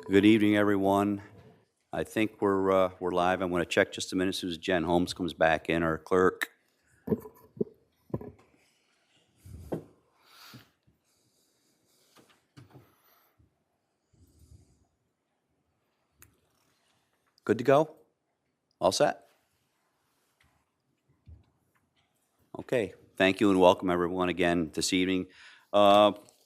Good evening, everyone. I think we're live. I'm going to check just a minute as soon as Jen Holmes comes back in, our clerk. Good to go? All set? Okay. Thank you and welcome everyone again this evening.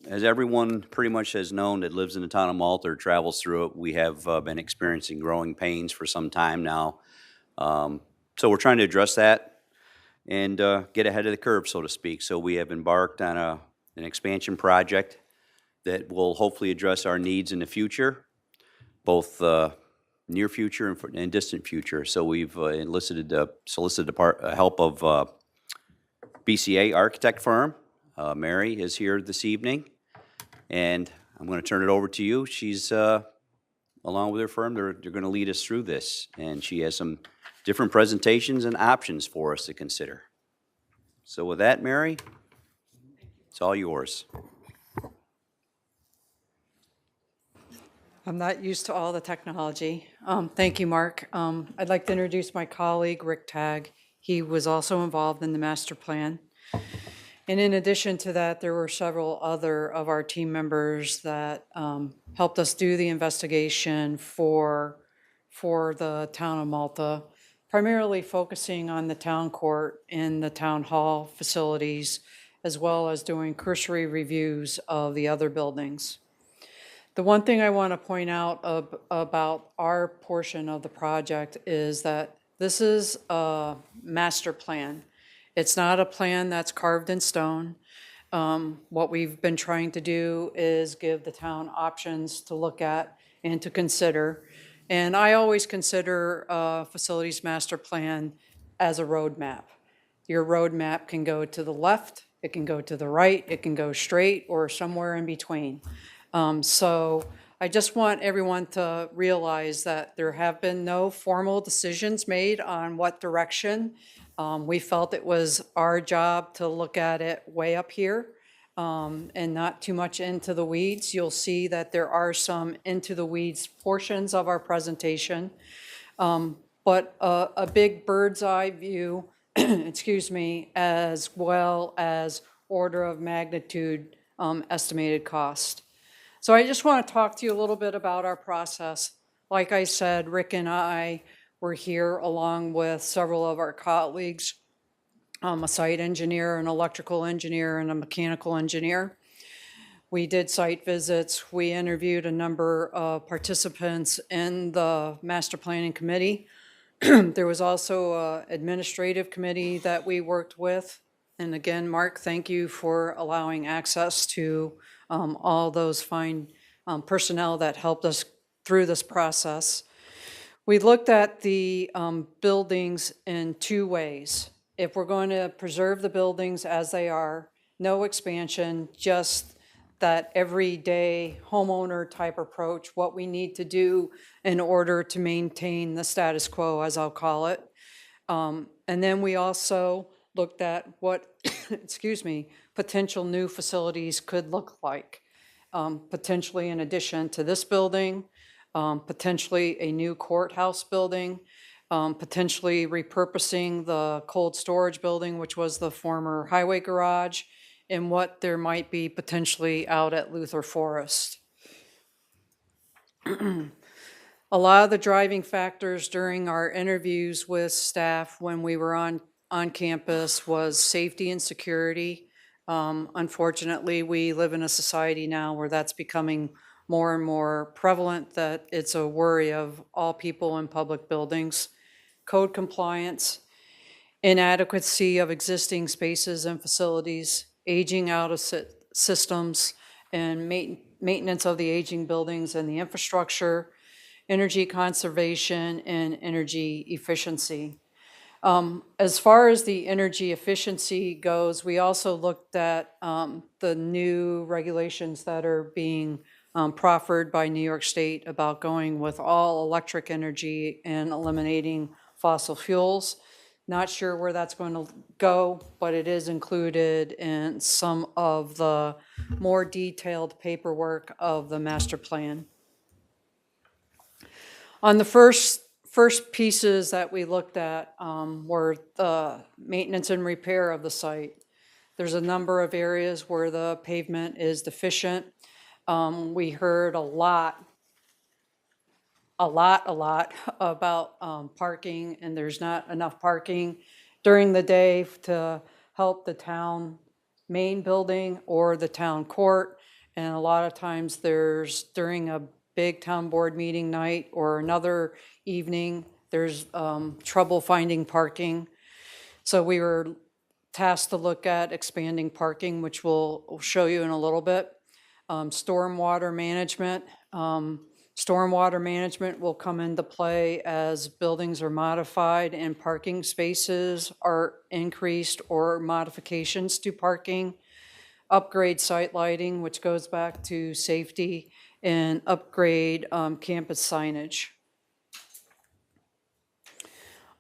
As everyone pretty much has known that lives in the town of Malta or travels through it, we have been experiencing growing pains for some time now. So we're trying to address that and get ahead of the curve, so to speak. So we have embarked on an expansion project that will hopefully address our needs in the future, both near future and distant future. So we've solicited help of BCA architect firm. Mary is here this evening, and I'm going to turn it over to you. She's, along with her firm, they're going to lead us through this, and she has some different presentations and options for us to consider. So with that, Mary, it's all yours. I'm not used to all the technology. Thank you, Mark. I'd like to introduce my colleague, Rick Tagg. He was also involved in the master plan. And in addition to that, there were several other of our team members that helped us do the investigation for the town of Malta, primarily focusing on the town court and the town hall facilities, as well as doing cursory reviews of the other buildings. The one thing I want to point out about our portion of the project is that this is a master plan. It's not a plan that's carved in stone. What we've been trying to do is give the town options to look at and to consider. And I always consider a facilities master plan as a roadmap. Your roadmap can go to the left, it can go to the right, it can go straight, or somewhere in between. So I just want everyone to realize that there have been no formal decisions made on what direction. We felt it was our job to look at it way up here and not too much into the weeds. You'll see that there are some into the weeds portions of our presentation, but a big bird's eye view, excuse me, as well as order of magnitude estimated cost. So I just want to talk to you a little bit about our process. Like I said, Rick and I were here along with several of our colleagues, a site engineer, an electrical engineer, and a mechanical engineer. We did site visits. We interviewed a number of participants in the master planning committee. There was also an administrative committee that we worked with. And again, Mark, thank you for allowing access to all those fine personnel that helped us through this process. We looked at the buildings in two ways. If we're going to preserve the buildings as they are, no expansion, just that everyday homeowner type approach, what we need to do in order to maintain the status quo, as I'll call it. And then we also looked at what, excuse me, potential new facilities could look like. Potentially in addition to this building, potentially a new courthouse building, potentially repurposing the cold storage building, which was the former highway garage, and what there might be potentially out at Luther Forest. A lot of the driving factors during our interviews with staff when we were on campus was safety and security. Unfortunately, we live in a society now where that's becoming more and more prevalent, that it's a worry of all people in public buildings. Code compliance, inadequacy of existing spaces and facilities, aging out of systems, and maintenance of the aging buildings and the infrastructure, energy conservation, and energy efficiency. As far as the energy efficiency goes, we also looked at the new regulations that are being proffered by New York State about going with all electric energy and eliminating fossil fuels. Not sure where that's going to go, but it is included in some of the more detailed paperwork of the master plan. On the first pieces that we looked at were the maintenance and repair of the site. There's a number of areas where the pavement is deficient. We heard a lot about parking, and there's not enough parking during the day to help the town main building or the town court. And a lot of times there's, during a big town board meeting night or another evening, there's trouble finding parking. So we were tasked to look at expanding parking, which we'll show you in a little bit. Stormwater management. Stormwater management will come into play as buildings are modified and parking spaces are increased or modifications to parking. Upgrade site lighting, which goes back to safety, and upgrade campus signage.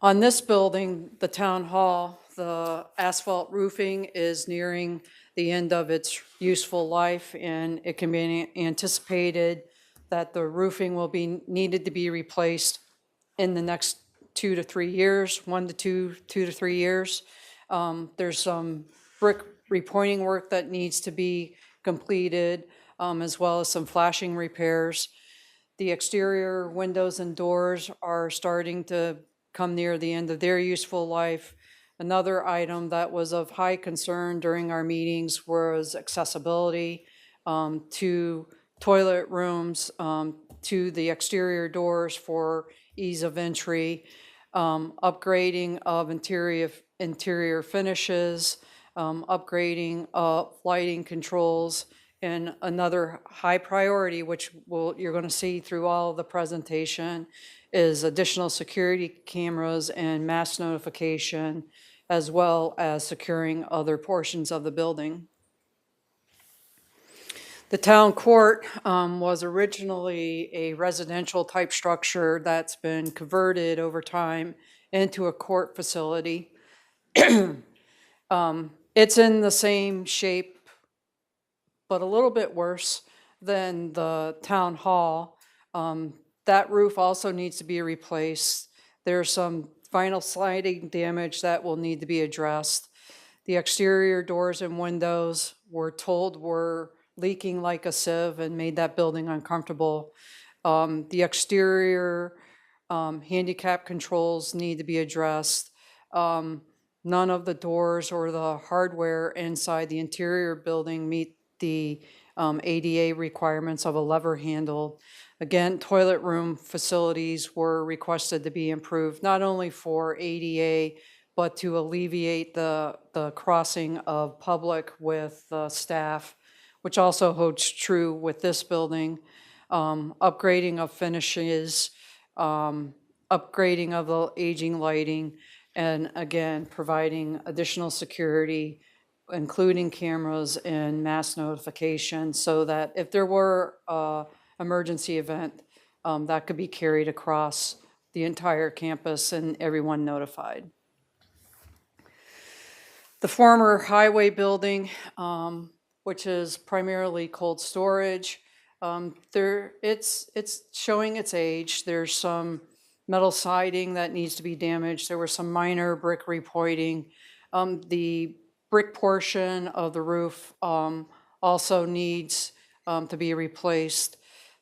On this building, the town hall, the asphalt roofing is nearing the end of its useful life, and it can be anticipated that the roofing will be needed to be replaced in the next 2 to 3 years, 1 to 2 to 3 years. There's some brick repointing work that needs to be completed, as well as some flashing repairs. The exterior windows and doors are starting to come near the end of their useful life. Another item that was of high concern during our meetings was accessibility to toilet rooms, to the exterior doors for ease of entry, upgrading of interior finishes, upgrading of lighting controls, and another high priority, which you're going to see through all of the presentation, is additional security cameras and mass notification, as well as securing other portions of the building. The town court was originally a residential type structure that's been converted over time into a court facility. It's in the same shape, but a little bit worse than the town hall. That roof also needs to be replaced. There's some vinyl sliding damage that will need to be addressed. The exterior doors and windows were told were leaking like a sieve and made that building uncomfortable. The exterior handicap controls need to be addressed. None of the doors or the hardware inside the interior building meet the ADA requirements of a lever handle. Again, toilet room facilities were requested to be improved, not only for ADA, but to alleviate the crossing of public with staff, which also holds true with this building. Upgrading of finishes, upgrading of the aging lighting, and again, providing additional security, including cameras and mass notification, so that if there were an emergency event, that could be carried across the entire campus and everyone notified. The former highway building, which is primarily cold storage, it's showing its age. There's some metal siding that needs to be damaged. There was some minor brick repointing. The brick portion of the roof also needs to be replaced.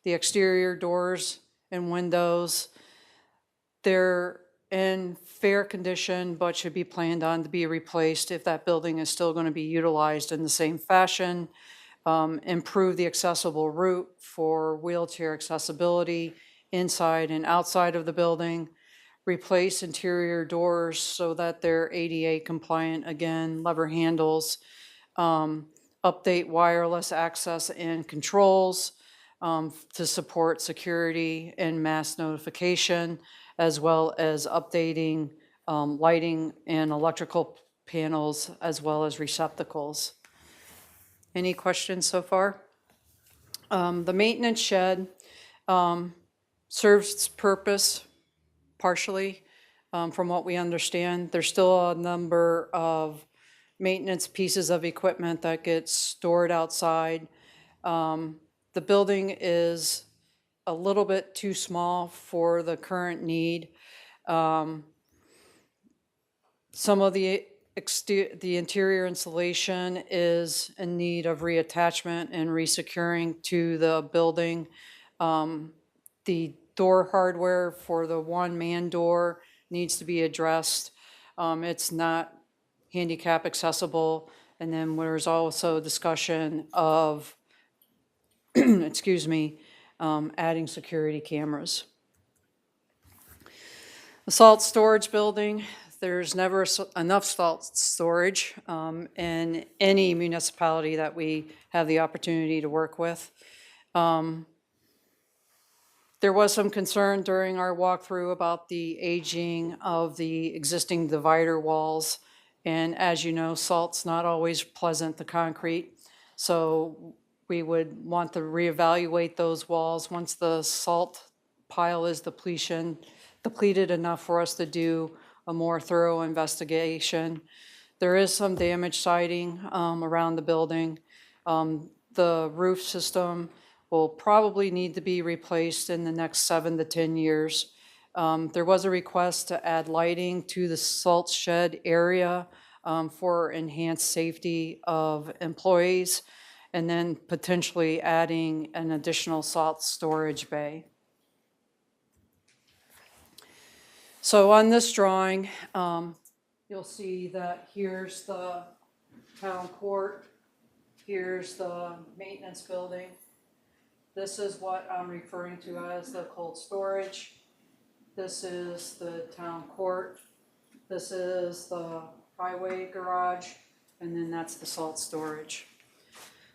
The exterior doors and windows, they're in fair condition, but should be planned on to be replaced if that building is still going to be utilized in the same fashion. Improve the accessible route for wheelchair accessibility inside and outside of the building. Replace interior doors so that they're ADA compliant, again, lever handles. Update wireless access and controls to support security and mass notification, as well as updating lighting and electrical panels, as well as receptacles. Any questions so far? The maintenance shed serves its purpose partially, from what we understand. There's still a number of maintenance pieces of equipment that get stored outside. The building is a little bit too small for the current need. Some of the interior insulation is in need of reattachment and resecuring to the building. The door hardware for the one-man door needs to be addressed. It's not handicap accessible. And then there's also discussion of, excuse me, adding security cameras. The salt storage building, there's never enough salt storage in any municipality that we have the opportunity to work with. There was some concern during our walkthrough about the aging of the existing divider walls. And as you know, salt's not always pleasant to concrete. So we would want to reevaluate those walls once the salt pile is depleted enough for us to do a more thorough investigation. There is some damaged siding around the building. The roof system will probably need to be replaced in the next 7 to 10 years. There was a request to add lighting to the salt shed area for enhanced safety of employees, and then potentially adding an additional salt storage bay. So on this drawing, you'll see that here's the town court, here's the maintenance building. This is what I'm referring to as the cold storage. This is the town court. This is the highway garage, and then that's the salt storage.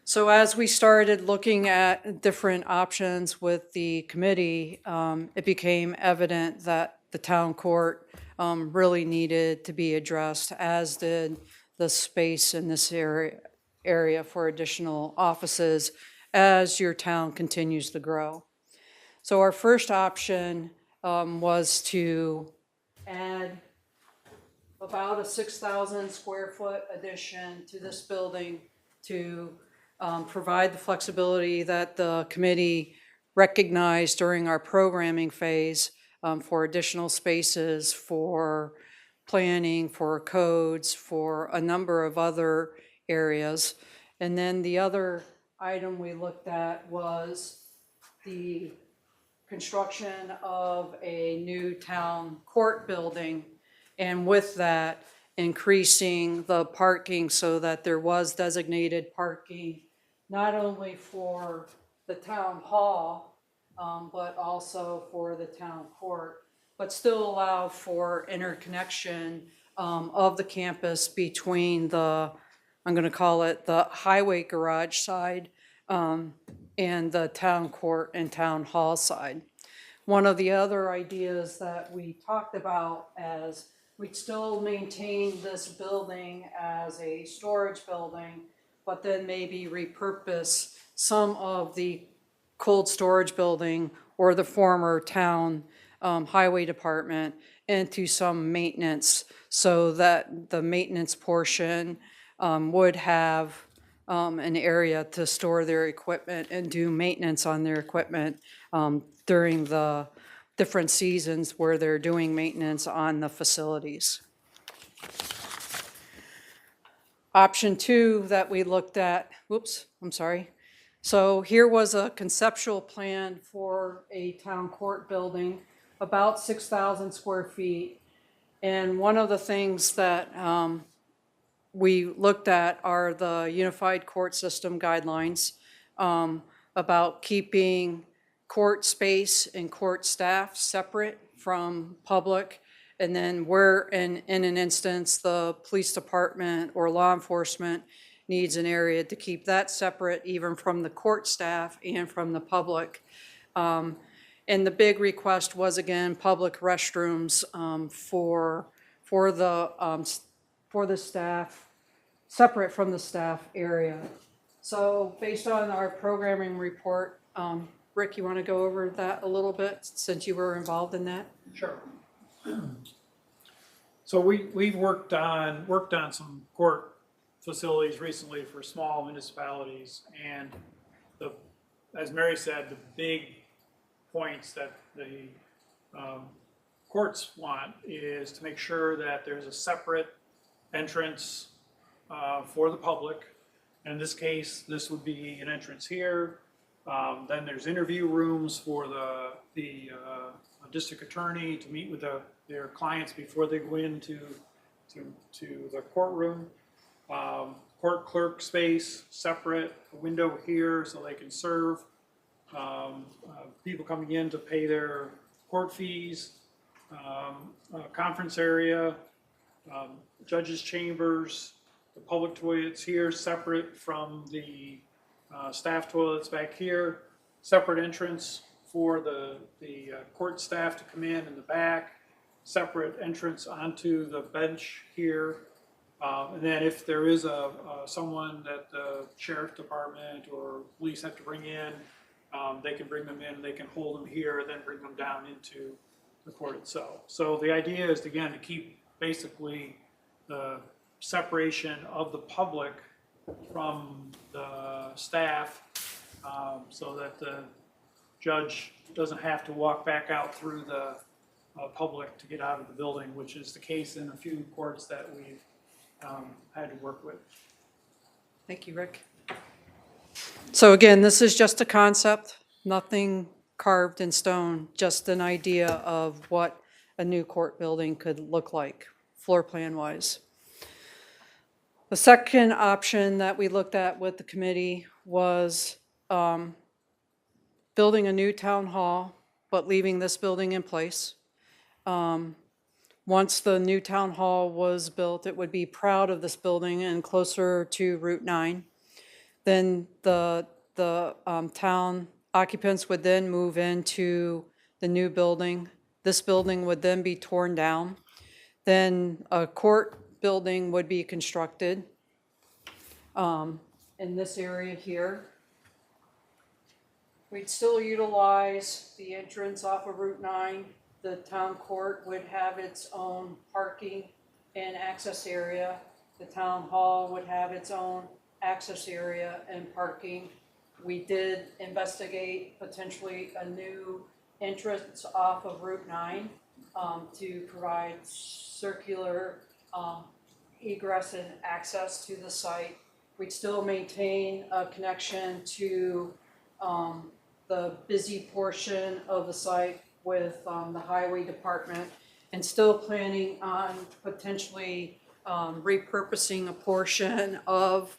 So as we started looking at different options with the committee, it became evident that the town court really needed to be addressed, as did the space in this area for additional offices as your town continues to grow. So our first option was to add about a 6,000 square foot addition to this building to provide the flexibility that the committee recognized during our programming phase for additional spaces, for planning, for codes, for a number of other areas. And then the other item we looked at was the construction of a new town court building, and with that, increasing the parking so that there was designated parking, not only for the town hall, but also for the town court, but still allow for interconnection of the campus between the, I'm going to call it the highway garage side and the town court and town hall side. One of the other ideas that we talked about, as we'd still maintain this building as a storage building, but then maybe repurpose some of the cold storage building or the former town highway department into some maintenance, so that the maintenance portion would have an area to store their equipment and do maintenance on their equipment during the different seasons where they're doing maintenance on the facilities. Option 2 that we looked at, So here was a conceptual plan for a town court building, about 6,000 square feet. And one of the things that we looked at are the Unified Court System guidelines about keeping court space and court staff separate from public. And then where in an instance the police department or law enforcement needs an area, to keep that separate even from the court staff and from the public. And the big request was, again, public restrooms for the staff, separate from the staff area. So based on our programming report, Rick, you want to go over that a little bit since you were involved in that? Sure. So we've worked on some court facilities recently for small municipalities, and as Mary said, the big points that the courts want is to make sure that there's a separate entrance for the public. In this case, this would be an entrance here. Then there's interview rooms for the district attorney to meet with their clients before they go into the courtroom. Court clerk space, separate, a window here so they can serve people coming in to pay their court fees. Conference area, judges' chambers, the public toilets here, separate from the staff toilets back here, separate entrance for the court staff to come in the back, separate entrance onto the bench here. And then if there is someone that the sheriff department or police have to bring in, they can bring them in, they can hold them here, and then bring them down into the court itself. So the idea is, again, to keep basically the separation of the public from the staff, so that the judge doesn't have to walk back out through the public to get out of the building, which is the case in a few courts that we've had to work with. Thank you, Rick. So again, this is just a concept, nothing carved in stone, just an idea of what a new court building could look like, floor plan wise. The second option that we looked at with the committee was building a new town hall, but leaving this building in place. Once the new town hall was built, it would be proud of this building and closer to Route 9. Then the town occupants would then move into the new building. This building would then be torn down. Then a court building would be constructed in this area here. We'd still utilize the entrance off of Route 9. The town court would have its own parking and access area. The town hall would have its own access area and parking. We did investigate potentially a new entrance off of Route 9 to provide circular egress and access to the site. We'd still maintain a connection to the busy portion of the site with the highway department, and still planning on potentially repurposing a portion of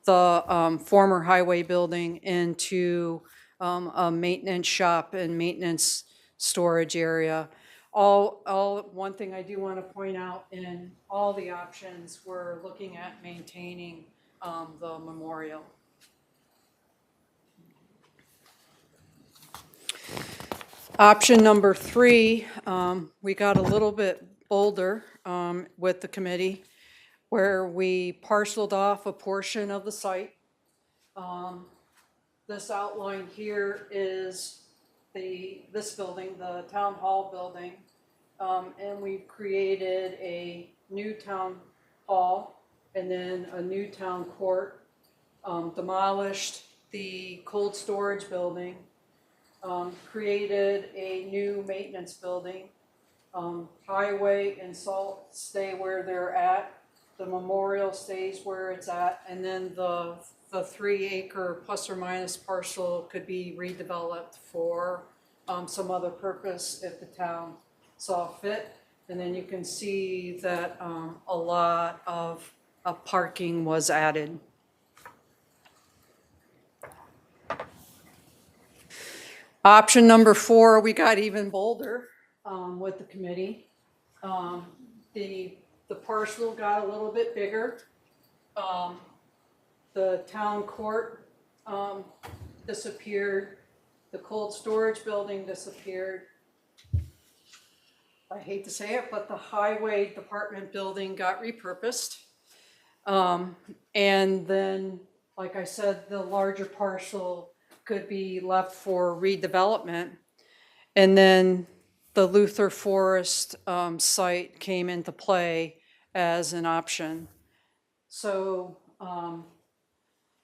the former highway building into a maintenance shop and maintenance storage area. One thing I do want to point out, in all the options, we're looking at maintaining the memorial. Option number 3, we got a little bit bolder with the committee, where we parceled off a portion of the site. This outline here is this building, the town hall building, and we've created a new town hall and then a new town court, demolished the cold storage building, created a new maintenance building. Highway and salt stay where they're at. The memorial stays where it's at, and then the 3-acre plus or minus parcel could be redeveloped for some other purpose if the town saw fit. And then you can see that a lot of parking was added. Option number 4, we got even bolder with the committee. The parcel got a little bit bigger. The town court disappeared. The cold storage building disappeared. I hate to say it, but the highway department building got repurposed. And then like I said, the larger parcel could be left for redevelopment. And then the Luther Forest site came into play as an option. So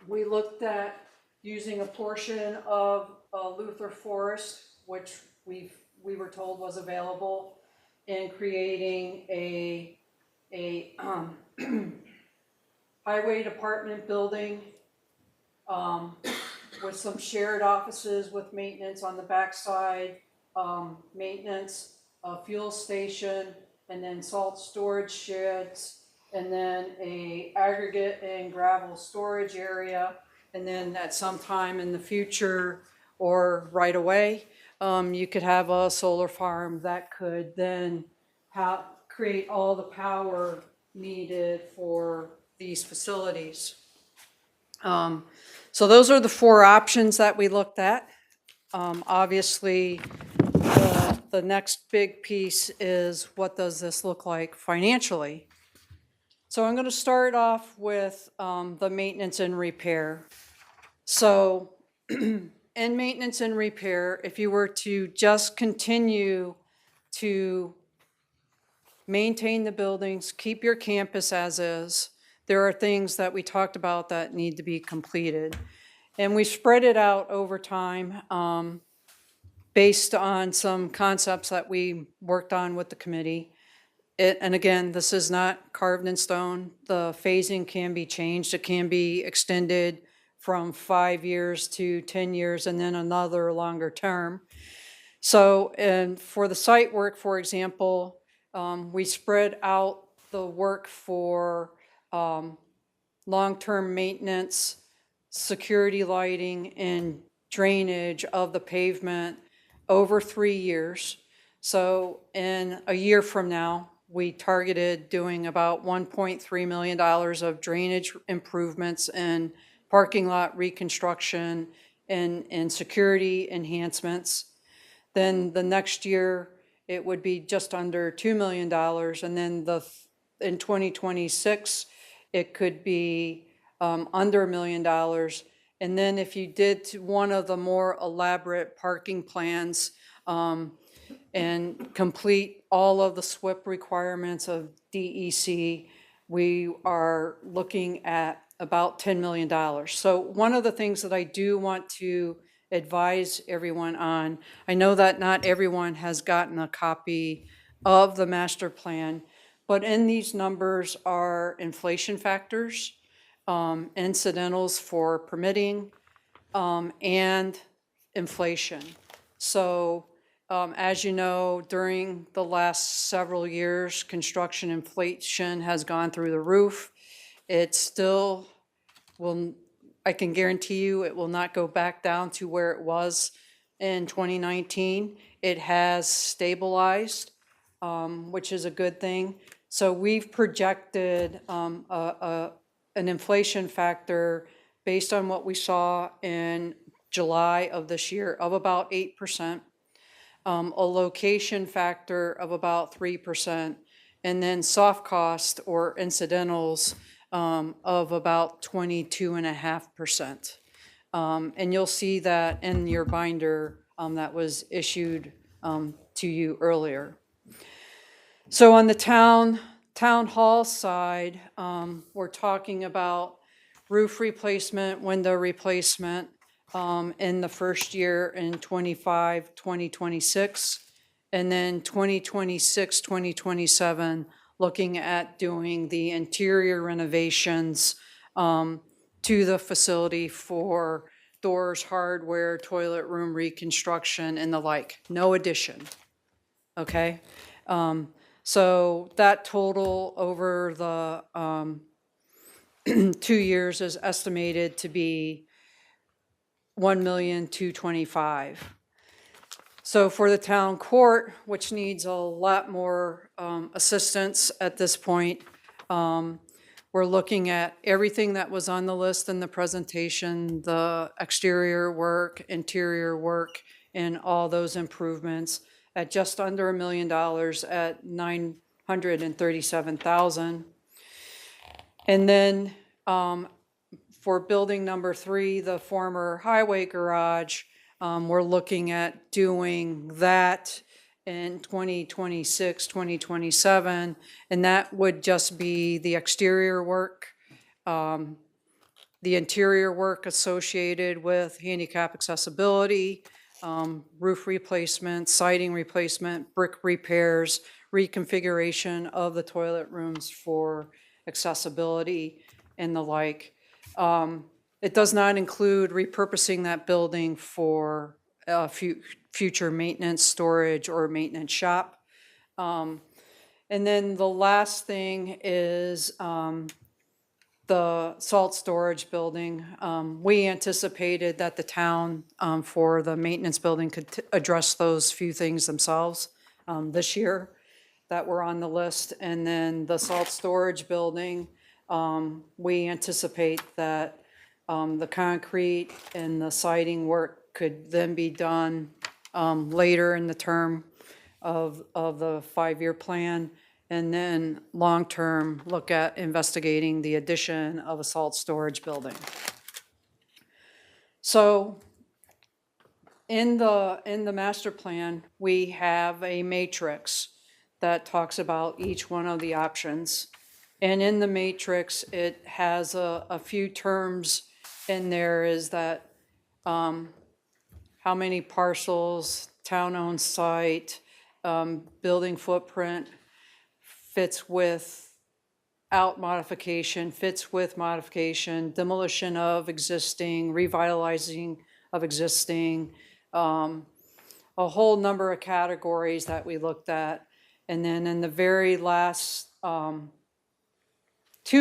we looked at using a portion of Luther Forest, which we were told was available, and creating a highway department building with some shared offices with maintenance on the backside, maintenance, a fuel station, and then salt storage sheds, and then a aggregate and gravel storage area. And then at some time in the future or right away, you could have a solar farm that could then create all the power needed for these facilities. So those are the four options that we looked at. Obviously, the next big piece is, what does this look like financially? So I'm going to start off with the maintenance and repair. So in maintenance and repair, if you were to just continue to maintain the buildings, keep your campus as is, there are things that we talked about that need to be completed. And we spread it out over time based on some concepts that we worked on with the committee. And again, this is not carved in stone. The phasing can be changed. It can be extended from 5 years to 10 years and then another longer term. So, and for the site work, for example, we spread out the work for long-term maintenance, security lighting, and drainage of the pavement over 3 years. So in a year from now, we targeted doing about $1.3 million of drainage improvements and parking lot reconstruction and security enhancements. Then the next year, it would be just under $2 million. And then in 2026, it could be under $1 million. And then if you did one of the more elaborate parking plans and complete all of the SWIP requirements of DEC, we are looking at about $10 million. So one of the things that I do want to advise everyone on, I know that not everyone has gotten a copy of the master plan, but in these numbers are inflation factors, incidentals for permitting, and inflation. So as you know, during the last several years, construction inflation has gone through the roof. It still will, I can guarantee you, it will not go back down to where it was in 2019. It has stabilized, which is a good thing. So we've projected an inflation factor based on what we saw in July of this year of about 8%, a location factor of about 3%, and then soft cost or incidentals of about 22.5%. And you'll see that in your binder that was issued to you earlier. So on the town hall side, we're talking about roof replacement, window replacement in the first year in 2026, and then 2026, 2027, looking at doing the interior renovations to the facility for doors, hardware, toilet room reconstruction, and the like. No addition, okay? So that total over the 2 years is estimated to be $1,225,000. So for the town court, which needs a lot more assistance at this point, we're looking at everything that was on the list in the presentation, the exterior work, interior work, and all those improvements at just under $1 million at $937,000. And then for building number 3, the former highway garage, we're looking at doing that in 2026, 2027, and that would just be the exterior work, the interior work associated with handicap accessibility, roof replacement, siding replacement, brick repairs, reconfiguration of the toilet rooms for accessibility and the like. It does not include repurposing that building for future maintenance, storage, or maintenance shop. And then the last thing is the salt storage building. We anticipated that the town for the maintenance building could address those few things themselves this year that were on the list. And then the salt storage building, we anticipate that the concrete and the siding work could then be done later in the term of the 5-year plan. And then long-term, look at investigating the addition of a salt storage building. So in the master plan, we have a matrix that talks about each one of the options. And in the matrix, it has a few terms in there, is that how many parcels, town-owned site, building footprint, fits without modification, fits with modification, demolition of existing, revitalizing of existing, a whole number of categories that we looked at. And then in the very last 2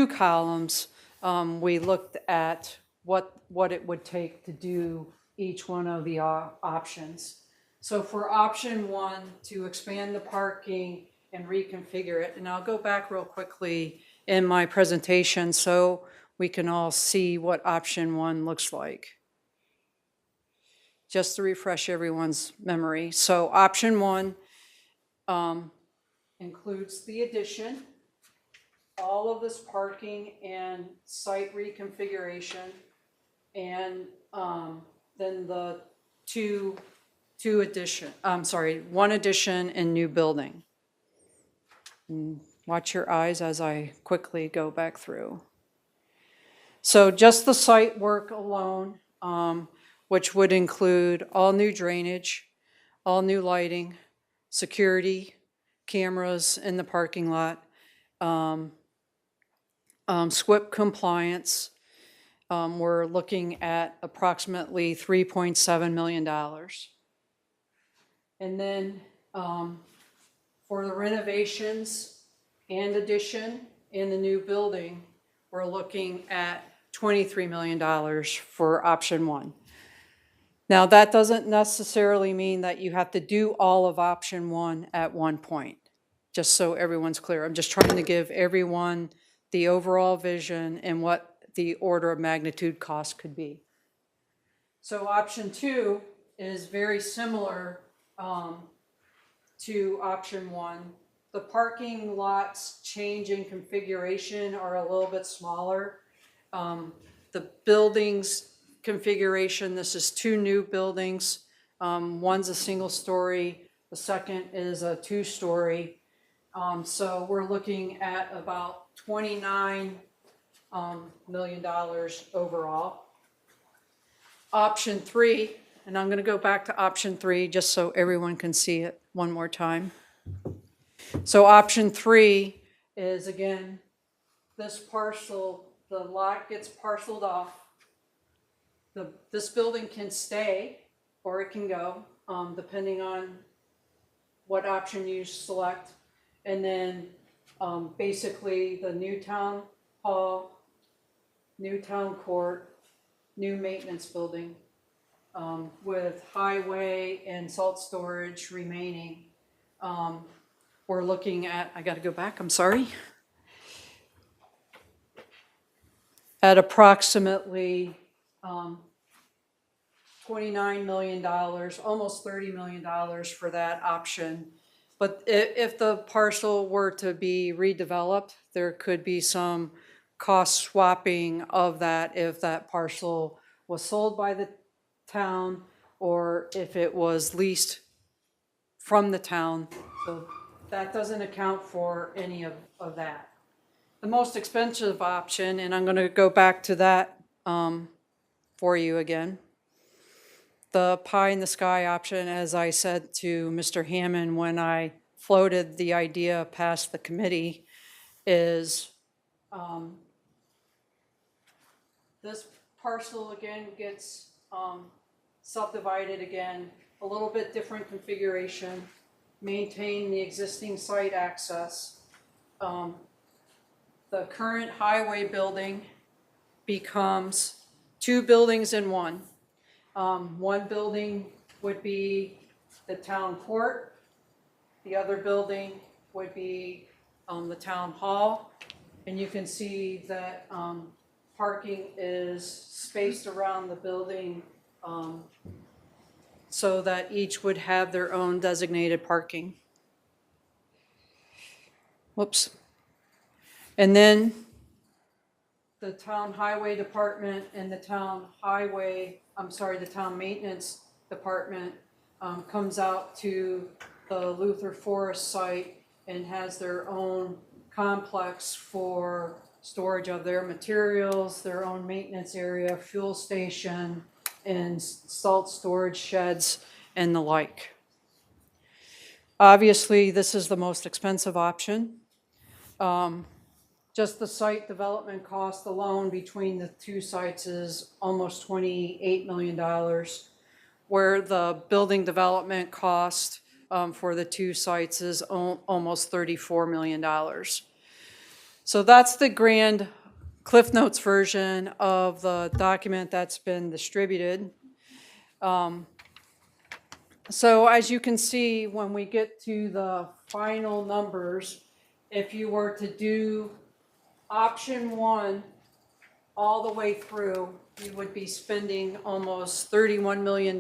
columns, we looked at what it would take to do each one of the options. So for option 1, to expand the parking and reconfigure it, and I'll go back real quickly in my presentation so we can all see what option 1 looks like, just to refresh everyone's memory. So option 1 includes the addition, all of this parking and site reconfiguration, and then the 1 addition and new building. Watch your eyes as I quickly go back through. So just the site work alone, which would include all new drainage, all new lighting, security, cameras in the parking lot, SWIP compliance. We're looking at approximately $3.7 million. And then for the renovations and addition in the new building, we're looking at $23 million for option 1. Now, that doesn't necessarily mean that you have to do all of option 1 at one point, just so everyone's clear. I'm just trying to give everyone the overall vision and what the order of magnitude cost could be. So option 2 is very similar to option 1. The parking lots change in configuration are a little bit smaller. The buildings configuration, this is 2 new buildings. One's a single story, the second is a 2-story. So we're looking at about $29 million overall. Option 3, and I'm going to go back to option 3 just so everyone can see it one more time. So option 3 is, again, this parcel, the lot gets parceled off. This building can stay or it can go, depending on what option you select. And then basically the new town hall, new town court, new maintenance building, with highway and salt storage remaining. We're looking at, I got to go back, I'm sorry, at approximately $29 million, almost $30 million for that option. But if the parcel were to be redeveloped, there could be some cost swapping of that if that parcel was sold by the town or if it was leased from the town. So that doesn't account for any of that. The most expensive option, and I'm going to go back to that for you again. The pie in the sky option, as I said to Mr. Hammond when I floated the idea past the committee, is this parcel again gets subdivided again, a little bit different configuration, maintain the existing site access. The current highway building becomes 2 buildings in one. One building would be the town court. The other building would be the town hall. And you can see that parking is spaced around the building so that each would have their own designated parking. Whoops. And then the town highway department and the town maintenance department comes out to the Luther Forest site and has their own complex for storage of their materials, their own maintenance area, fuel station, and salt storage sheds and the like. Obviously, this is the most expensive option. Just the site development cost alone between the two sites is almost $28 million, where the building development cost for the two sites is almost $34 million. So that's the grand Cliff Notes version of the document that's been distributed. So as you can see, when we get to the final numbers, if you were to do option 1 all the way through, you would be spending almost $31 million.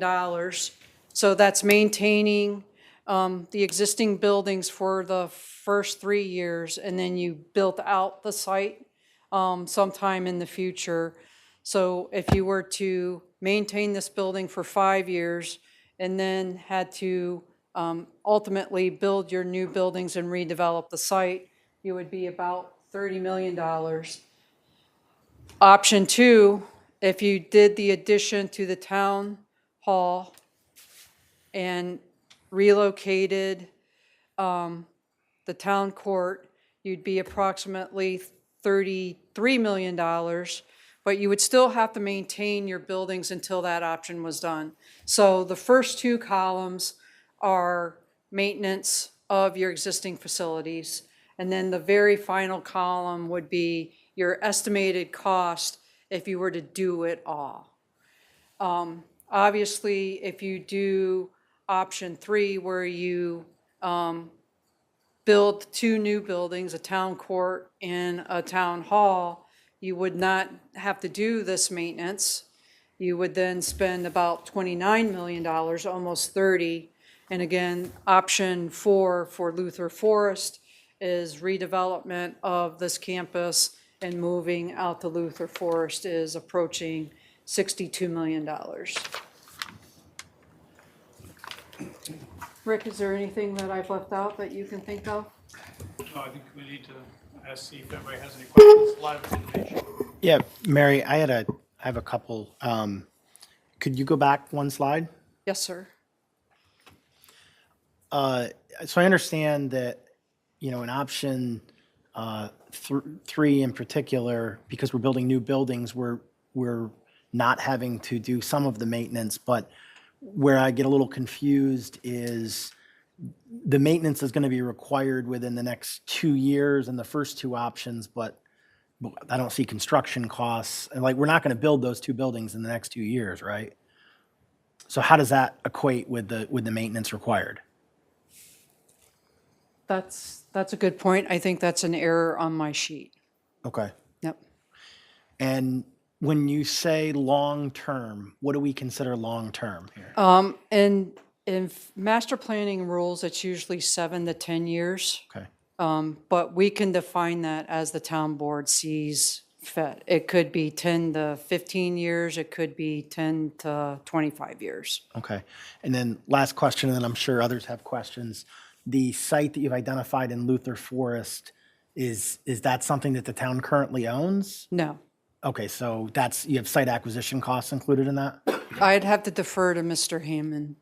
So that's maintaining the existing buildings for the first 3 years, and then you built out the site sometime in the future. So if you were to maintain this building for 5 years and then had to ultimately build your new buildings and redevelop the site, you would be about $30 million. Option 2, if you did the addition to the town hall and relocated the town court, you'd be approximately $33 million, but you would still have to maintain your buildings until that option was done. So the first 2 columns are maintenance of your existing facilities, and then the very final column would be your estimated cost if you were to do it all. Obviously, if you do option 3, where you build 2 new buildings, a town court and a town hall, you would not have to do this maintenance. You would then spend about $29 million, almost 30. And again, option 4 for Luther Forest is redevelopment of this campus, and moving out to Luther Forest is approaching $62 million. Rick, is there anything that I've left out that you can think of? No, I think we need to see if anybody has any questions. A lot of information. Yeah, Mary, I have a couple. Could you go back one slide? Yes, sir. So I understand that, in option 3 in particular, because we're building new buildings, we're not having to do some of the maintenance, but where I get a little confused is the maintenance is going to be required within the next 2 years in the first 2 options, but I don't see construction costs. And we're not going to build those 2 buildings in the next 2 years, right? So how does that equate with the maintenance required? That's a good point. I think that's an error on my sheet. Okay. Yep. And when you say long-term, what do we consider long-term here? And in master planning rules, it's usually 7 to 10 years. Okay. But we can define that as the town board sees fit. It could be 10 to 15 years, it could be 10 to 25 years. Okay. And then last question, and then I'm sure others have questions. The site that you've identified in Luther Forest, is that something that the town currently owns? No. Okay, so that's, you have site acquisition costs included in that? I'd have to defer to Mr. Hammond.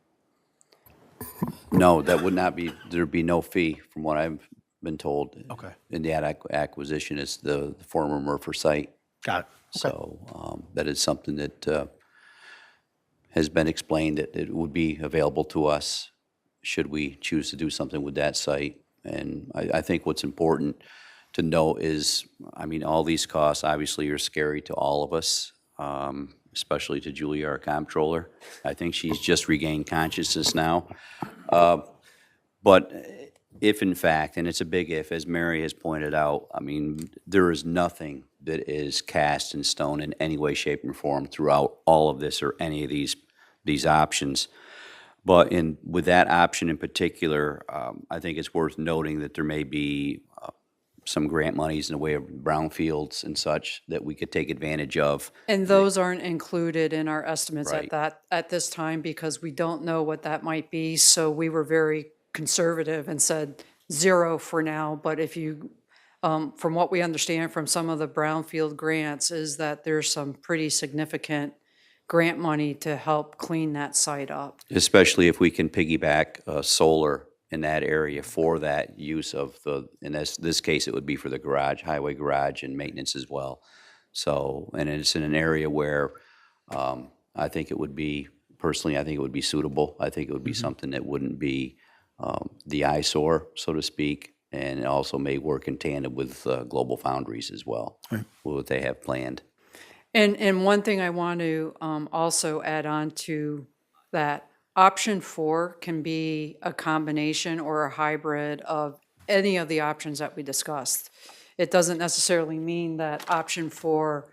No, that would not be, there'd be no fee from what I've been told. Okay. In the acquisition is the former Murphy site. Got it. So that is something that has been explained, that it would be available to us should we choose to do something with that site. And I think what's important to note is, I mean, all these costs obviously are scary to all of us, especially to Julia, our comptroller. I think she's just regained consciousness now. But if in fact, and it's a big if, as Mary has pointed out, I mean, there is nothing that is cast in stone in any way, shape, and form throughout all of this or any of these options. But with that option in particular, I think it's worth noting that there may be some grant monies in the way of brownfields and such that we could take advantage of. And those aren't included in our estimates Right. at this time because we don't know what that might be. So we were very conservative and said 0 for now. But if you, from what we understand from some of the brownfield grants, is that there's some pretty significant grant money to help clean that site up. Especially if we can piggyback solar in that area for that use of in this case, it would be for the garage, highway garage and maintenance as well. So, and it's in an area where I think it would be, personally, I think it would be suitable. I think it would be something that wouldn't be the eyesore, so to speak, and it also may work in tandem with Global Foundries as well, what they have planned. And one thing I want to also add on to that, option 4 can be a combination or a hybrid of any of the options that we discussed. It doesn't necessarily mean that option 4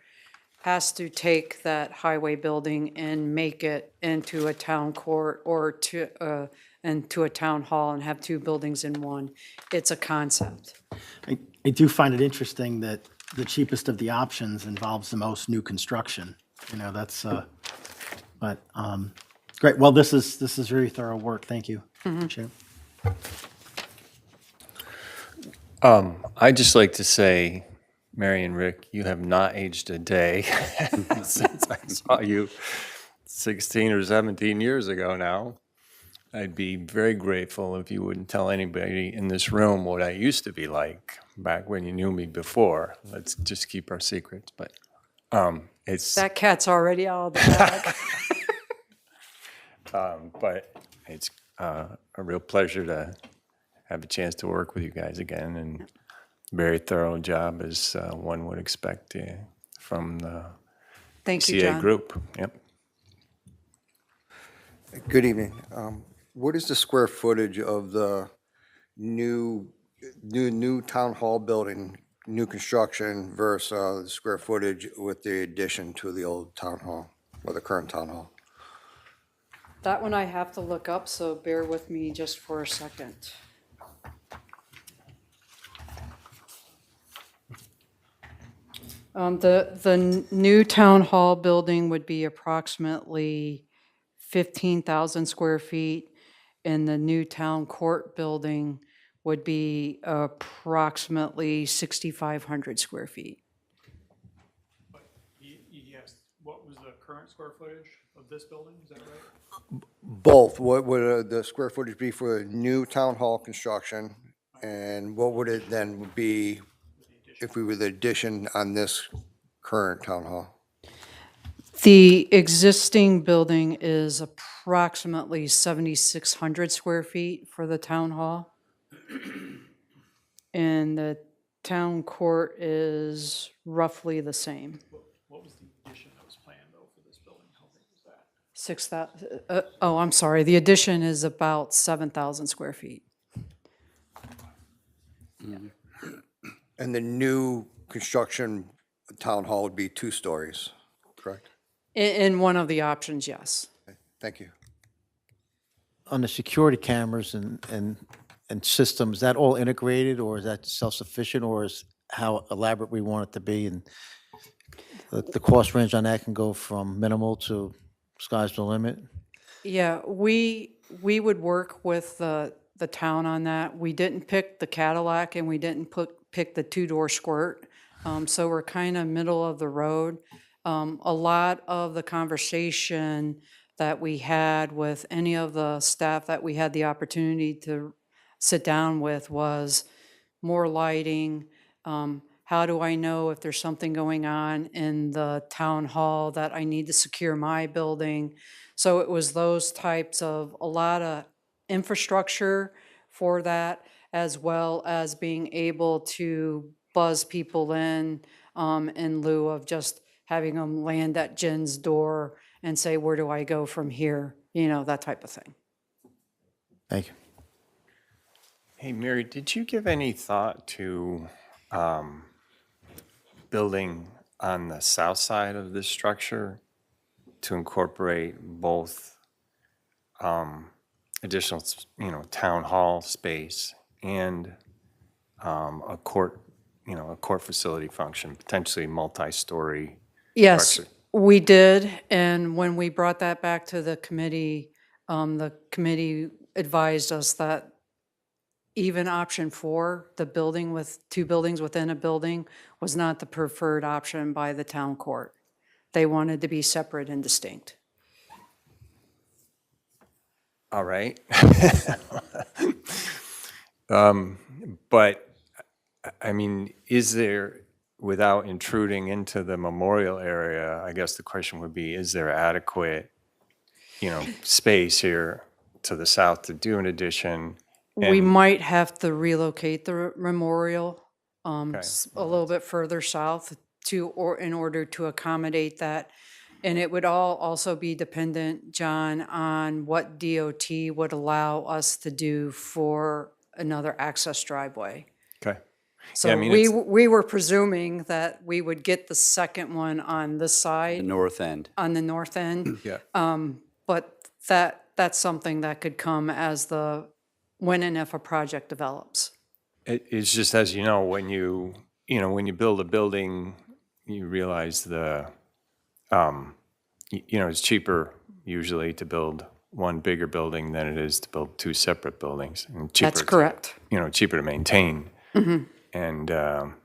has to take that highway building and make it into a town court or into a town hall and have 2 buildings in one. It's a concept. I do find it interesting that the cheapest of the options involves the most new construction. You know, that's, but, great. Well, this is very thorough work. Thank you. Appreciate it. I'd just like to say, Mary and Rick, you have not aged a day since I saw you 16 or 17 years ago now. I'd be very grateful if you wouldn't tell anybody in this room what I used to be like back when you knew me before. Let's just keep our secrets, but it's... That cat's already out of the bag. But it's a real pleasure to have a chance to work with you guys again, and very thorough job as one would expect from the Thank you, CA John. group. Yep. Good evening. What is the square footage of the new town hall building, new construction versus the square footage with the addition to the old town hall or the current town hall? That one I have to look up, so bear with me just for a second. The new town hall building would be approximately 15,000 square feet, and the new town court building would be approximately 6,500 square feet. Yes, what was the current square footage of this building, is that right? Both. What would the square footage be for new town hall construction? And what would it then be if we were the addition on this current town hall? The existing building is approximately 7,600 square feet for the town hall. And the town court is roughly the same. What was the addition that was planned though for this building? How big was that? 6,000, oh, I'm sorry, the addition is about 7,000 square feet. And the new construction town hall would be 2 stories, correct? In one of the options, yes. Thank you. On the security cameras and systems, that all integrated, or is that self-sufficient, or is how elaborate we want it to be? And The cost range on that can go from minimal to sky's the limit? Yeah, we would work with the town on that. We didn't pick the Cadillac and we didn't pick the two-door squirt. So we're kind of middle of the road. A lot of the conversation that we had with any of the staff that we had the opportunity to sit down with was more lighting. How do I know if there's something going on in the town hall that I need to secure my building? So it was those types of, a lot of infrastructure for that, as well as being able to buzz people in lieu of just having them land at Jen's door and say, where do I go from here? You know, that type of thing. Thank you. Hey, Mary, did you give any thought to building on the south side of this structure to incorporate both additional, town hall space and a court, a court facility function, potentially multi-story? Yes, structure? we did, and when we brought that back to the committee advised us that even option 4, the building with 2 buildings within a building, was not the preferred option by the town court. They wanted to be separate and distinct. All right. But, I mean, is there, without intruding into the memorial area, I guess the question would be, is there adequate, space here to the south to do an addition? We And- might have to relocate the memorial Okay. a little bit further south in order to accommodate that. And it would all also be dependent, John, on what DOT would allow us to do for another access driveway. Okay. So I mean, it's- we were presuming that we would get the second one on this The side, north end. on the north end. Yeah. But that's something that could come as when and if a project develops. It's just, as you know, when you build a building, you realize it's cheaper usually to build one bigger building than it is to build 2 separate buildings. And cheaper That's correct. cheaper to maintain. And, I'm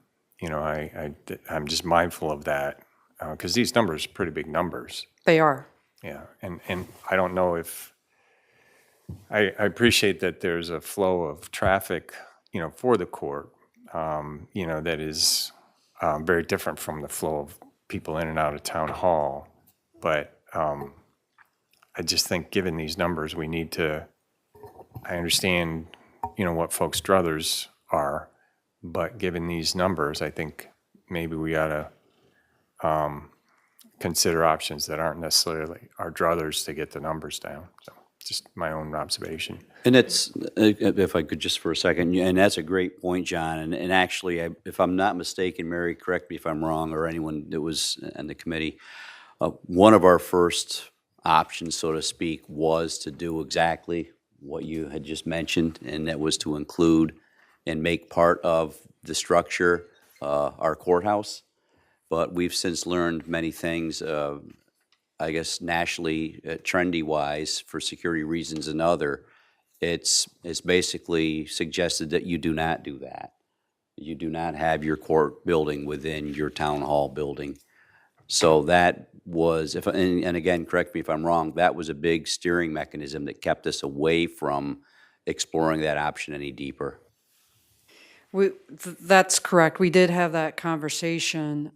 just mindful of that because these numbers are pretty big numbers. They are. Yeah. And I don't know if, I appreciate that there's a flow of traffic, for the court, that is very different from the flow of people in and out of town hall. But I just think given these numbers, we need to, I understand, what folks' druthers are, but given these numbers, I think maybe we ought to consider options that aren't necessarily our druthers to get the numbers down. So just my own observation. And it's, if I could just for a second, and that's a great point, John. And actually, if I'm not mistaken, Mary, correct me if I'm wrong, or anyone that was in the committee, one of our first options, so to speak, was to do exactly what you had just mentioned, and that was to include and make part of the structure our courthouse. But we've since learned many things, I guess nationally, trendy-wise, for security reasons and other. It's basically suggested that you do not do that. You do not have your court building within your town hall building. So that was, and again, correct me if I'm wrong, that was a big steering mechanism that kept us away from exploring that option any deeper. That's correct. We did have that conversation.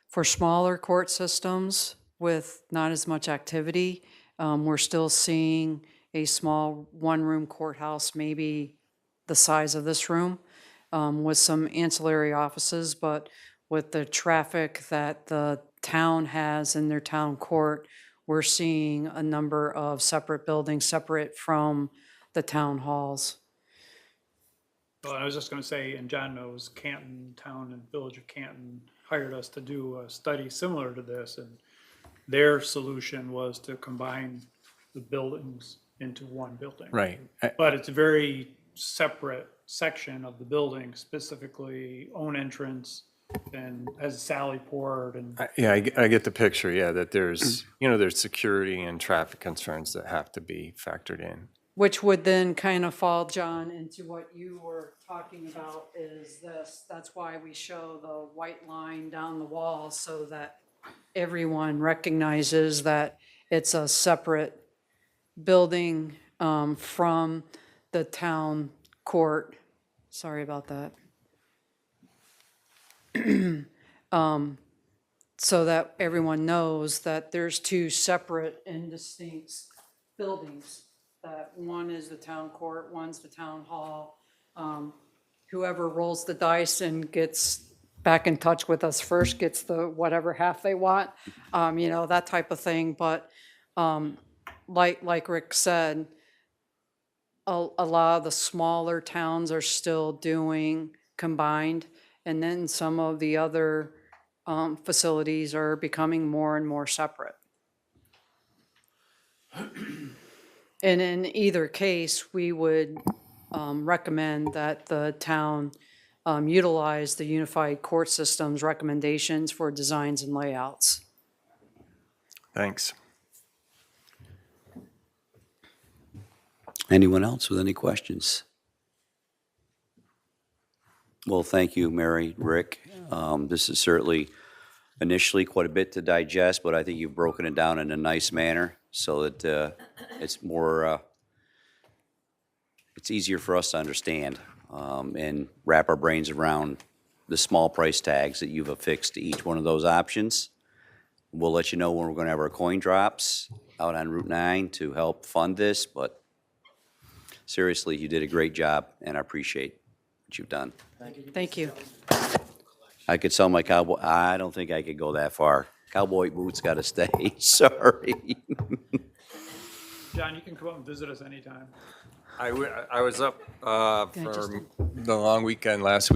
For smaller court systems with not as much activity, we're still seeing a small one-room courthouse, maybe the size of this room, with some ancillary offices, but with the traffic that the town has in their town court, we're seeing a number of separate buildings, separate from the town halls. Well, I was just gonna say, and John knows, Canton Town and Village of Canton hired us to do a study similar to this, and their solution was to combine the buildings into one building. Right. But it's a very separate section of the building, specifically own entrance, and as Sally poured and. Yeah, I get the picture, yeah, that there's, there's security and traffic concerns that have to be factored in. Which would then kind of fall, John, into what you were talking about is this. That's why we show the white line down the wall so that everyone recognizes that it's a separate building from the town court. Sorry about that. So that everyone knows that there's two separate and distinct buildings. That one is the town court, one's the town hall. Whoever rolls the dice and gets back in touch with us first gets the whatever half they want, that type of thing. But like Rick said, a lot of the smaller towns are still doing combined, and then some of the other facilities are becoming more and more separate. And in either case, we would recommend that the town utilize the unified court system's recommendations for designs and layouts. Thanks. Anyone else with any questions? Well, thank you, Mary, Rick. This is certainly initially quite a bit to digest, but I think you've broken it down in a nice manner so that it's more, it's easier for us to understand and wrap our brains around the small price tags that you've affixed to each one of those options. We'll let you know when we're going to have our coin drops out on Route 9 to help fund this, but seriously, you did a great job, and I appreciate what you've done. Thank you. I could sell my cowboy, I don't think I could go that far. Cowboy boots got to stay, sorry. John, you can come up and visit us anytime. I was up just- for the long weekend last week.